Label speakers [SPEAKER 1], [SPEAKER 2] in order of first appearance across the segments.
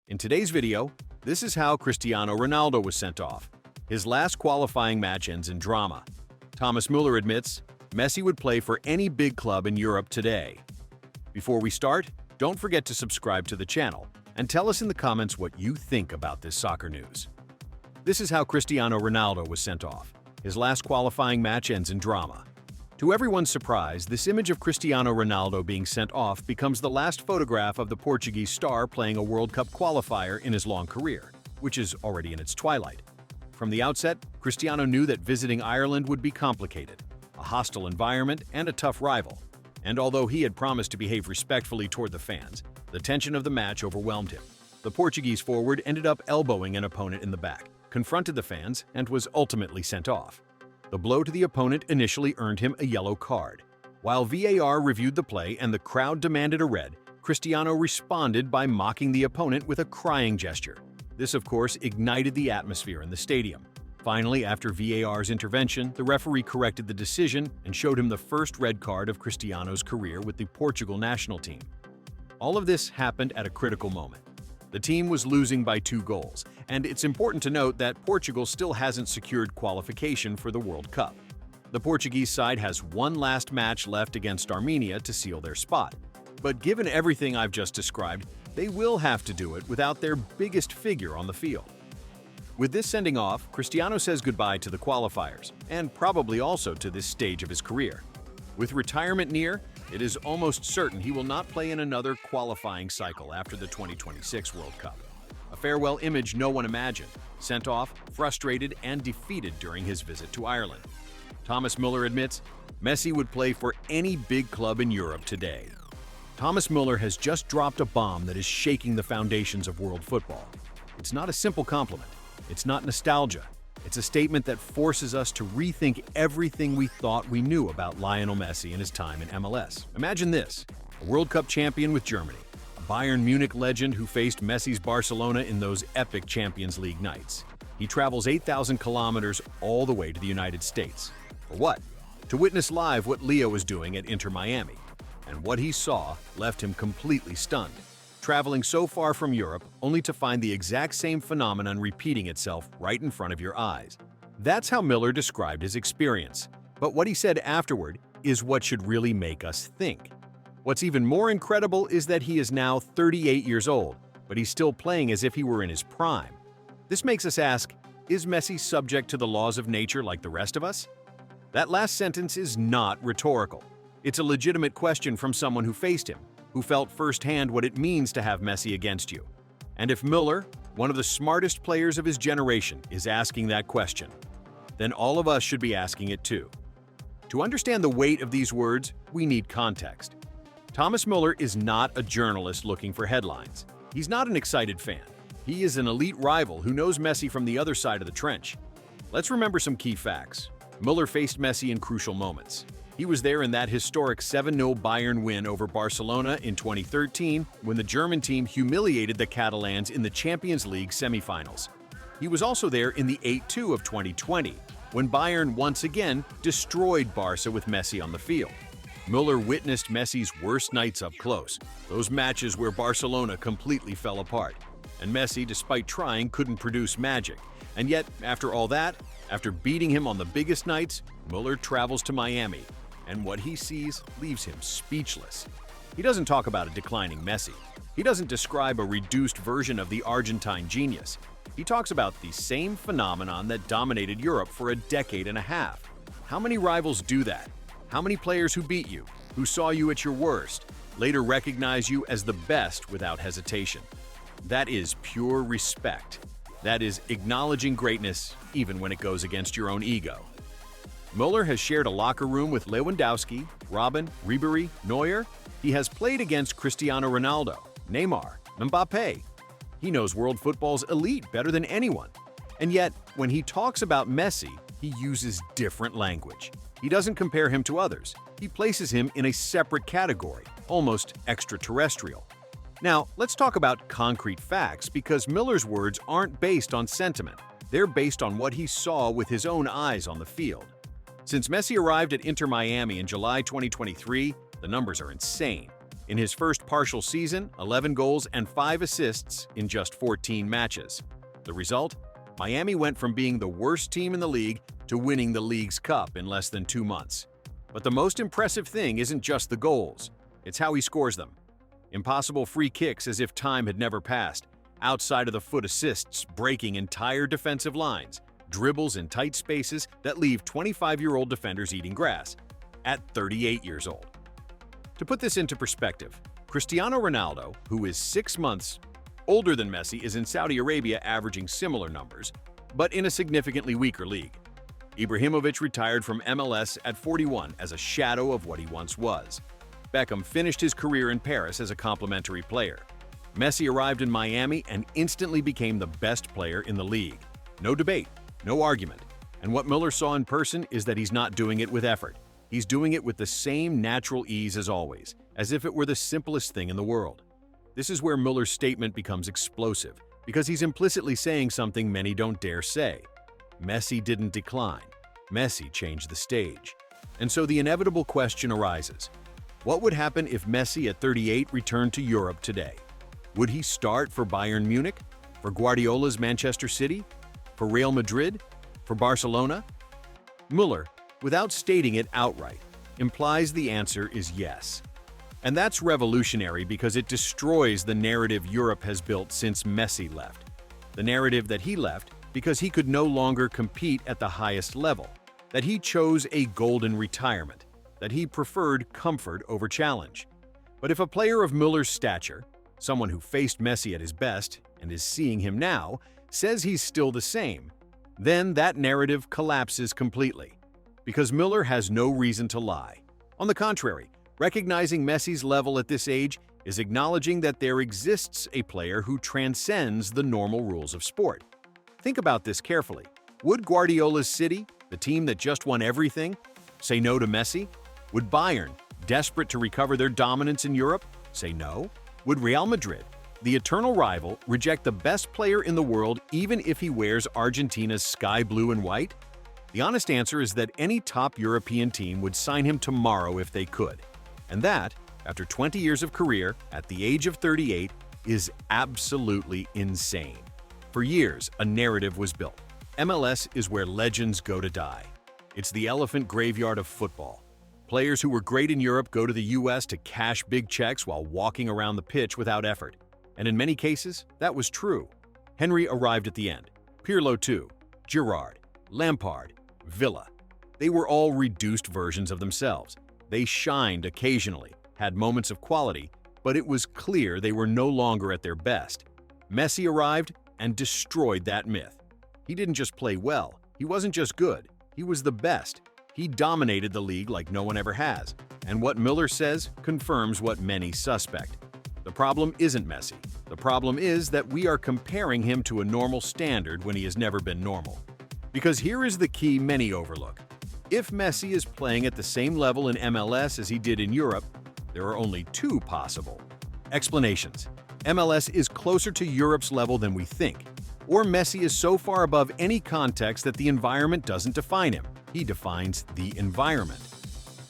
[SPEAKER 1] In today's video, this is how Cristiano Ronaldo was sent off. His last qualifying match ends in drama. Thomas Müller admits Messi would play for any big club in Europe today. Before we start, don't forget to subscribe to the channel and tell us in the comments what you think about this soccer news. This is how Cristiano Ronaldo was sent off. His last qualifying match ends in drama. To everyone's surprise, this image of Cristiano Ronaldo being sent off becomes the last photograph of the Portuguese star playing a World Cup qualifier in his long career, which is already in its twilight. From the outset, Cristiano knew that visiting Ireland would be complicated, a hostile environment and a tough rival. And although he had promised to behave respectfully toward the fans, the tension of the match overwhelmed him. The Portuguese forward ended up elbowing an opponent in the back, confronted the fans, and was ultimately sent off. The blow to the opponent initially earned him a yellow card. While VAR reviewed the play and the crowd demanded a red, Cristiano responded by mocking the opponent with a crying gesture. This, of course, ignited the atmosphere in the stadium. Finally, after VAR's intervention, the referee corrected the decision and showed him the first red card of Cristiano's career with the Portugal national team. All of this happened at a critical moment. The team was losing by 2 goals, and it's important to note that Portugal still hasn't secured qualification for the World Cup. The Portuguese side has one last match left against Armenia to seal their spot. But given everything I've just described, they will have to do it without their biggest figure on the field. With this sending off, Cristiano says goodbye to the qualifiers, and probably also to this stage of his career. With retirement near, it is almost certain he will not play in another qualifying cycle after the 2026 World Cup. A farewell image no one imagined, sent off, frustrated, and defeated during his visit to Ireland. Thomas Müller admits Messi would play for any big club in Europe today. Thomas Müller has just dropped a bomb that is shaking the foundations of world football. It's not a simple compliment. It's not nostalgia. It's a statement that forces us to rethink everything we thought we knew about Lionel Messi and his time in MLS. Imagine this: a World Cup champion with Germany, a Bayern Munich legend who faced Messi's Barcelona in those epic Champions League nights. He travels 8,000 kilometers all the way to the United States. For what? To witness live what Leo was doing at Inter Miami. And what he saw left him completely stunned. Traveling so far from Europe only to find the exact same phenomenon repeating itself right in front of your eyes. That's how Müller described his experience. But what he said afterward is what should really make us think. What's even more incredible is that he is now 38 years old, but he's still playing as if he were in his prime. This makes us ask, is Messi subject to the laws of nature like the rest of us? That last sentence is not rhetorical. It's a legitimate question from someone who faced him, who felt firsthand what it means to have Messi against you. And if Müller, one of the smartest players of his generation, is asking that question, then all of us should be asking it too. To understand the weight of these words, we need context. Thomas Müller is not a journalist looking for headlines. He's not an excited fan. He is an elite rival who knows Messi from the other side of the trench. Let's remember some key facts. Müller faced Messi in crucial moments. He was there in that historic 7-0 Bayern win over Barcelona in 2013 when the German team humiliated the Catalans in the Champions League semifinals. He was also there in the 8-2 of 2020 when Bayern once again destroyed Barca with Messi on the field. Müller witnessed Messi's worst nights up close, those matches where Barcelona completely fell apart. And Messi, despite trying, couldn't produce magic. And yet, after all that, after beating him on the biggest nights, Müller travels to Miami. And what he sees leaves him speechless. He doesn't talk about a declining Messi. He doesn't describe a reduced version of the Argentine genius. He talks about the same phenomenon that dominated Europe for a decade and a half. How many rivals do that? How many players who beat you, who saw you at your worst, later recognize you as the best without hesitation? That is pure respect. That is acknowledging greatness even when it goes against your own ego. Müller has shared a locker room with Lewandowski, Robben, Ribéry, Neuer. He has played against Cristiano Ronaldo, Neymar, Mbappé. He knows world football's elite better than anyone. And yet, when he talks about Messi, he uses different language. He doesn't compare him to others. He places him in a separate category, almost extraterrestrial. Now, let's talk about concrete facts because Müller's words aren't based on sentiment. They're based on what he saw with his own eyes on the field. Since Messi arrived at Inter Miami in July 2023, the numbers are insane. In his first partial season, 11 goals and 5 assists in just 14 matches. The result? Miami went from being the worst team in the league to winning the league's cup in less than 2 months. But the most impressive thing isn't just the goals, it's how he scores them. Impossible free kicks as if time had never passed, outside-of-the-foot assists breaking entire defensive lines, dribbles in tight spaces that leave 25-year-old defenders eating grass at 38 years old. To put this into perspective, Cristiano Ronaldo, who is 6 months older than Messi, is in Saudi Arabia averaging similar numbers, but in a significantly weaker league. Ibrahimovic retired from MLS at 41 as a shadow of what he once was. Beckham finished his career in Paris as a complimentary player. Messi arrived in Miami and instantly became the best player in the league. No debate, no argument. And what Müller saw in person is that he's not doing it with effort. He's doing it with the same natural ease as always, as if it were the simplest thing in the world. This is where Müller's statement becomes explosive, because he's implicitly saying something many don't dare say. Messi didn't decline. Messi changed the stage. And so the inevitable question arises. What would happen if Messi at 38 returned to Europe today? Would he start for Bayern Munich? For Guardiola's Manchester City? For Real Madrid? For Barcelona? Müller, without stating it outright, implies the answer is yes. And that's revolutionary because it destroys the narrative Europe has built since Messi left. The narrative that he left because he could no longer compete at the highest level, that he chose a golden retirement, that he preferred comfort over challenge. But if a player of Müller's stature, someone who faced Messi at his best and is seeing him now, says he's still the same, then that narrative collapses completely. Because Müller has no reason to lie. On the contrary, recognizing Messi's level at this age is acknowledging that there exists a player who transcends the normal rules of sport. Think about this carefully. Would Guardiola's City, the team that just won everything, say no to Messi? Would Bayern, desperate to recover their dominance in Europe, say no? Would Real Madrid, the eternal rival, reject the best player in the world even if he wears Argentina's sky blue and white? The honest answer is that any top European team would sign him tomorrow if they could. And that, after 20 years of career, at the age of 38, is absolutely insane. For years, a narrative was built. MLS is where legends go to die. It's the elephant graveyard of football. Players who were great in Europe go to the US to cash big checks while walking around the pitch without effort. And in many cases, that was true. Henry arrived at the end. Pirlo too. Gerrard, Lampard, Villa. They were all reduced versions of themselves. They shined occasionally, had moments of quality, but it was clear they were no longer at their best. Messi arrived and destroyed that myth. He didn't just play well, he wasn't just good, he was the best. He dominated the league like no one ever has. And what Müller says confirms what many suspect. The problem isn't Messi. The problem is that we are comparing him to a normal standard when he has never been normal. Because here is the key many overlook. If Messi is playing at the same level in MLS as he did in Europe, there are only two possible explanations. MLS is closer to Europe's level than we think, or Messi is so far above any context that the environment doesn't define him. He defines the environment.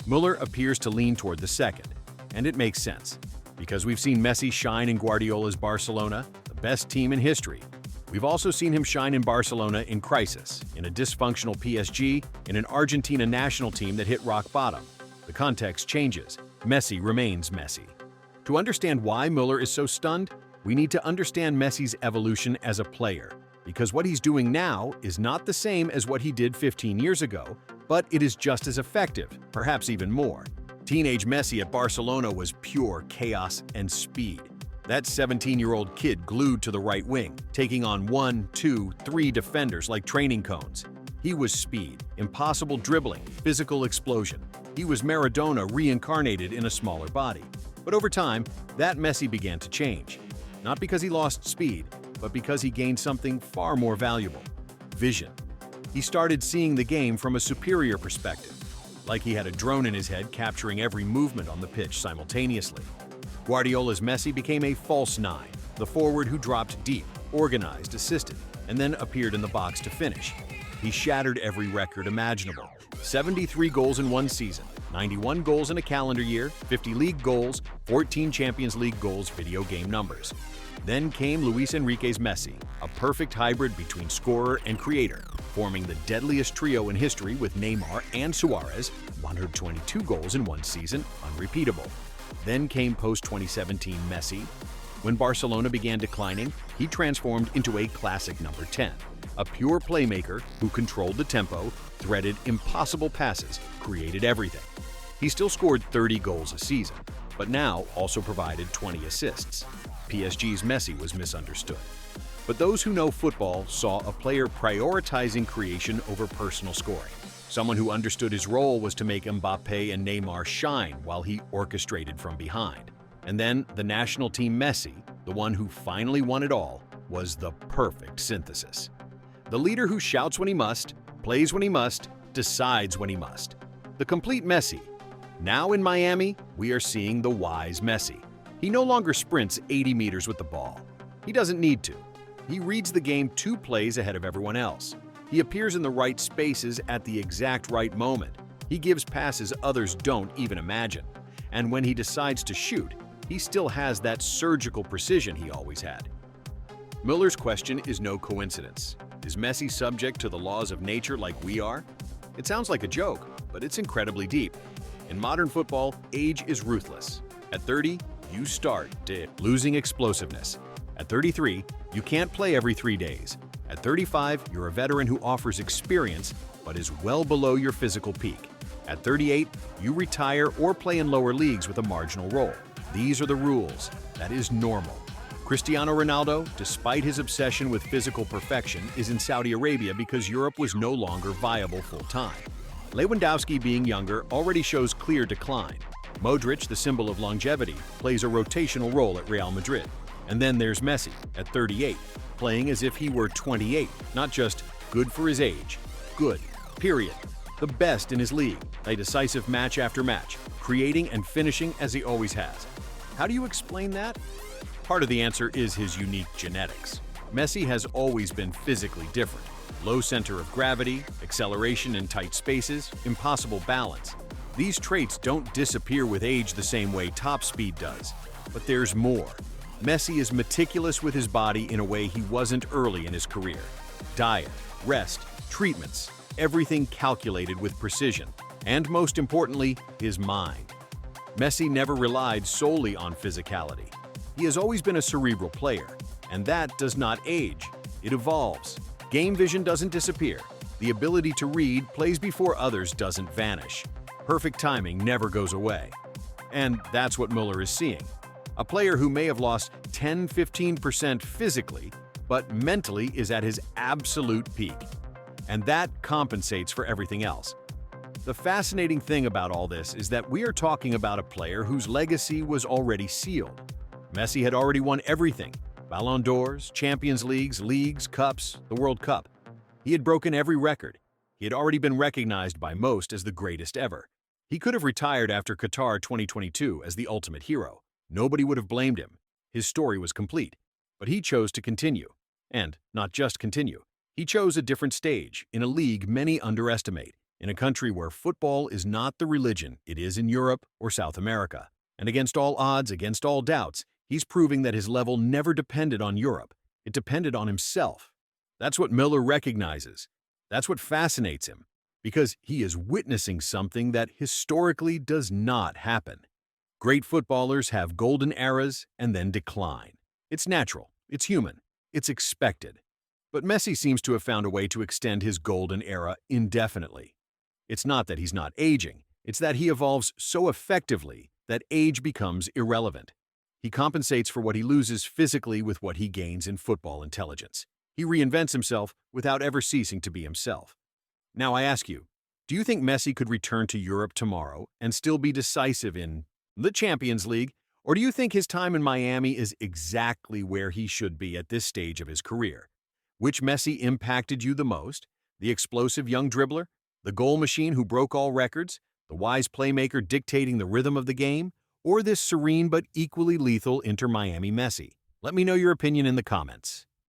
[SPEAKER 1] Müller appears to lean toward the second, and it makes sense, because we've seen Messi shine in Guardiola's Barcelona, the best team in history. We've also seen him shine in Barcelona in crisis, in a dysfunctional PSG, in an Argentina national team that hit rock bottom. The context changes. Messi remains Messi. To understand why Müller is so stunned, we need to understand Messi's evolution as a player, because what he's doing now is not the same as what he did 15 years ago, but it is just as effective, perhaps even more. Teenage Messi at Barcelona was pure chaos and speed. That 17-year-old kid glued to the right wing, taking on 1, 2, 3 defenders like training cones. He was speed, impossible dribbling, physical explosion. He was Maradona reincarnated in a smaller body. But over time, that Messi began to change. Not because he lost speed, but because he gained something far more valuable: vision. He started seeing the game from a superior perspective, like he had a drone in his head capturing every movement on the pitch simultaneously. Guardiola's Messi became a false nine, the forward who dropped deep, organized, assisted, and then appeared in the box to finish. He shattered every record imaginable. 73 goals in one season, 91 goals in a calendar year, 50 league goals, 14 Champions League goals, video game numbers. Then came Luis Enrique's Messi, a perfect hybrid between scorer and creator, forming the deadliest trio in history with Neymar and Suarez, 122 goals in one season, unrepeatable. Then came post-2017 Messi. When Barcelona began declining, he transformed into a classic number 10, a pure playmaker who controlled the tempo, threaded impossible passes, created everything. He still scored 30 goals a season, but now also provided 20 assists. PSG's Messi was misunderstood. But those who know football saw a player prioritizing creation over personal scoring. Someone who understood his role was to make Mbappe and Neymar shine while he orchestrated from behind. And then the national team Messi, the one who finally won it all, was the perfect synthesis. The leader who shouts when he must, plays when he must, decides when he must. The complete Messi. Now in Miami, we are seeing the wise Messi. He no longer sprints 80 meters with the ball. He doesn't need to. He reads the game 2 plays ahead of everyone else. He appears in the right spaces at the exact right moment. He gives passes others don't even imagine. And when he decides to shoot, he still has that surgical precision he always had. Müller's question is no coincidence. Is Messi subject to the laws of nature like we are? It sounds like a joke, but it's incredibly deep. In modern football, age is ruthless. At 30, you start losing explosiveness. At 33, you can't play every 3 days. At 35, you're a veteran who offers experience but is well below your physical peak. At 38, you retire or play in lower leagues with a marginal role. These are the rules. That is normal. Cristiano Ronaldo, despite his obsession with physical perfection, is in Saudi Arabia because Europe was no longer viable full-time. Lewandowski, being younger, already shows clear decline. Modric, the symbol of longevity, plays a rotational role at Real Madrid. And then there's Messi, at 38, playing as if he were 28, not just good for his age. Good, period. The best in his league, a decisive match after match, creating and finishing as he always has. How do you explain that? Part of the answer is his unique genetics. Messi has always been physically different. Low center of gravity, acceleration in tight spaces, impossible balance. These traits don't disappear with age the same way top speed does. But there's more. Messi is meticulous with his body in a way he wasn't early in his career. Diet, rest, treatments, everything calculated with precision. And most importantly, his mind. Messi never relied solely on physicality. He has always been a cerebral player, and that does not age. It evolves. Game vision doesn't disappear. The ability to read plays before others doesn't vanish. Perfect timing never goes away. And that's what Muller is seeing. A player who may have lost 10–15% physically, but mentally is at his absolute peak. And that compensates for everything else. The fascinating thing about all this is that we are talking about a player whose legacy was already sealed. Messi had already won everything: Ballon d'Ors, Champions Leagues, Cups, the World Cup. He had broken every record. He had already been recognized by most as the greatest ever. He could have retired after Qatar 2022 as the ultimate hero. Nobody would have blamed him. His story was complete. But he chose to continue. And not just continue. He chose a different stage, in a league many underestimate, in a country where football is not the religion it is in Europe or South America. And against all odds, against all doubts, he's proving that his level never depended on Europe. It depended on himself. That's what Müller recognizes. That's what fascinates him. Because he is witnessing something that historically does not happen. Great footballers have golden eras and then decline. It's natural, it's human, it's expected. But Messi seems to have found a way to extend his golden era indefinitely. It's not that he's not aging, it's that he evolves so effectively that age becomes irrelevant. He compensates for what he loses physically with what he gains in football intelligence. He reinvents himself without ever ceasing to be himself. Now I ask you, do you think Messi could return to Europe tomorrow and still be decisive in the Champions League, or do you think his time in Miami is exactly where he should be at this stage of his career? Which Messi impacted you the most? The explosive young dribbler? The goal machine who broke all records? The wise playmaker dictating the rhythm of the game? Or this serene but equally lethal Inter Miami Messi? Let me know your opinion in the comments.